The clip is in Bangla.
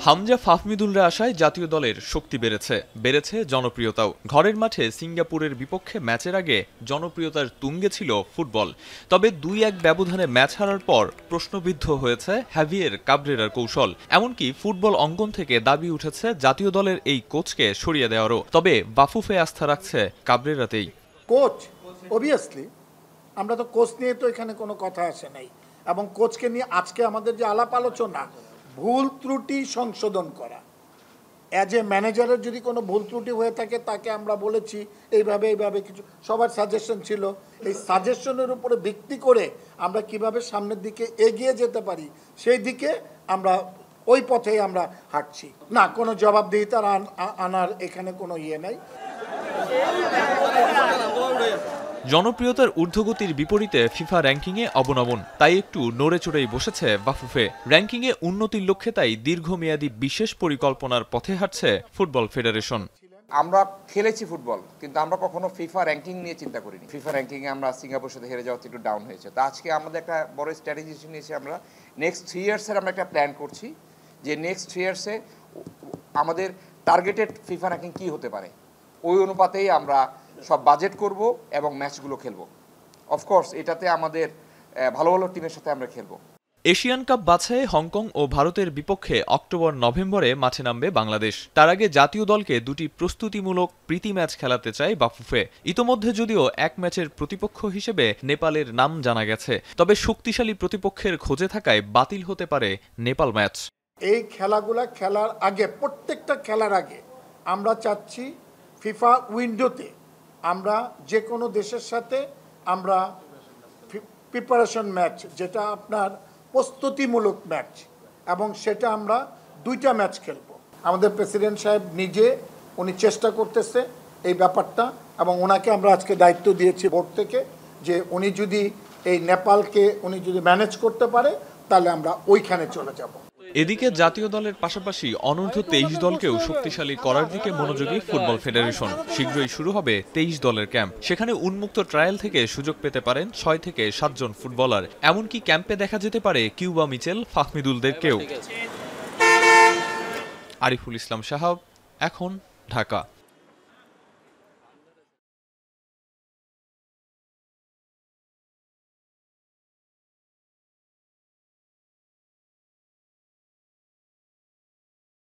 হামজা ফাহমিদুলরা আসায় জাতীয় দলের শক্তি বেড়েছে জনপ্রিয়তাও। ঘরের মাঠে সিঙ্গাপুরের বিপক্ষে ম্যাচের আগে জনপ্রিয়তার তুঙ্গে ছিল ফুটবল। তবে ২-১ ব্যবধানে ম্যাচ হারার পর প্রশ্নবিদ্ধ হয়েছে হ্যাভিয়ের কাবরেরার কৌশল। এমনকি ফুটবল অঙ্গন থেকে দাবি উঠেছে জাতীয় দলের এই কোচকে সরিয়ে দেওয়ারও। তবে বাফুফে আস্থা রাখছে কাবরেরাতেই। কোচ অবভিয়াসলি, আমরা তো কোচ নিয়ে তো এখানে কোনো কথা আসে নাই, এবং কোচকে নিয়ে আজকে আমাদের যে আলাপ আলোচনা, ভুল ত্রুটি সংশোধন করা। অ্যাজ এ ম্যানেজারের যদি কোনো ভুল ত্রুটি হয়ে থাকে তাকে আমরা বলেছি এইভাবে কিছু, সবার সাজেশন ছিল। এই সাজেশনের উপরে ভিত্তি করে আমরা কিভাবে সামনের দিকে এগিয়ে যেতে পারি সেই দিকে আমরা ওই পথেই আমরা হাঁটছি। না, কোনো জবাবদিহিতার আনার এখানে কোনো ইয়ে নাই। জনপ্রিয়তার ঊর্ধ্বগতির বিপরীতে ফিফা র্যাঙ্কিংয়ে অবনমন, তাই একটু নড়ে চড়েই বসেছে বাফুফে। র্যাঙ্কিংয়ে উন্নতির লক্ষ্যে তাই দীর্ঘমেয়াদী বিশেষ পরিকল্পনার পথে হাঁটছে ফুটবল ফেডারেশন। আমরা খেলেছি ফুটবল, কিন্তু আমরা কখনো ফিফা র্যাঙ্কিং নিয়ে চিন্তা করিনি। ফিফা র্যাঙ্কিংয়ে আমরা সিঙ্গাপুরের সাথে হেরে যাওয়াতে একটু ডাউন হয়েছে। তো আজকে আমাদের একটা বড় স্ট্র্যাটেজি নিয়েছি। আমরা নেক্সট 3 ইয়ার্সের আমরা একটা প্ল্যান করছি যে নেক্সট 3 ইয়ার্সে আমাদের টার্গেটেড ফিফা র্যাঙ্কিং কী হতে পারে, ওই অনুপাতেই আমরা সব বাজেট করব এবং ম্যাচগুলো খেলবো। অফকোর্স এটাতে আমাদের ভালো ভালো টিমের সাথে আমরা খেলবো। এশিয়ান কাপ বাছাইয়ে হংকং ও ভারতের বিপক্ষে অক্টোবর-নভেম্বরে মাঠে নামবে বাংলাদেশ। তার আগে জাতীয় দলকে দুটি প্রস্তুতিমূলক প্রীতি ম্যাচ খেলাতে চায় বাফুফে। ইতোমধ্যে যদিও এক ম্যাচের প্রতিপক্ষ হিসেবে নেপালের নাম জানা গেছে, তবে শক্তিশালী প্রতিপক্ষের খোঁজে থাকায় বাতিল হতে পারে নেপাল ম্যাচ। এই খেলাগুলা খেলার আগে, প্রত্যেকটা খেলার আগে আমরা চাচ্ছি ফিফা উইন্ডোতে আমরা যে কোনো দেশের সাথে আমরা প্রিপারেশন ম্যাচ, যেটা আপনার প্রস্তুতিমূলক ম্যাচ, এবং সেটা আমরা 2টা ম্যাচ খেলব। আমাদের প্রেসিডেন্ট সাহেব নিজে উনি চেষ্টা করতেছে এই ব্যাপারটা, এবং ওনাকে আমরা আজকে দায়িত্ব দিয়েছি বোর্ড থেকে যে উনি যদি এই নেপালকে উনি যদি ম্যানেজ করতে পারে তাহলে আমরা ওইখানে চলে যাব। এদিকে জাতীয় দলের পাশাপাশি অনূর্ধ্ব 23 দলকেও শক্তিশালী করার দিকে মনোযোগী ফুটবল ফেডারেশন। শীঘ্রই শুরু হবে 23 দলের ক্যাম্প। সেখানে উন্মুক্ত ট্রায়াল থেকে সুযোগ পেতে পারেন 6 থেকে 7 জন ফুটবলার। এমনকি ক্যাম্পে দেখা যেতে পারে কিউবা মিচেল, ফাহমিদুলদেরকেও। আরিফুল ইসলাম সাহাব, এখন, ঢাকা।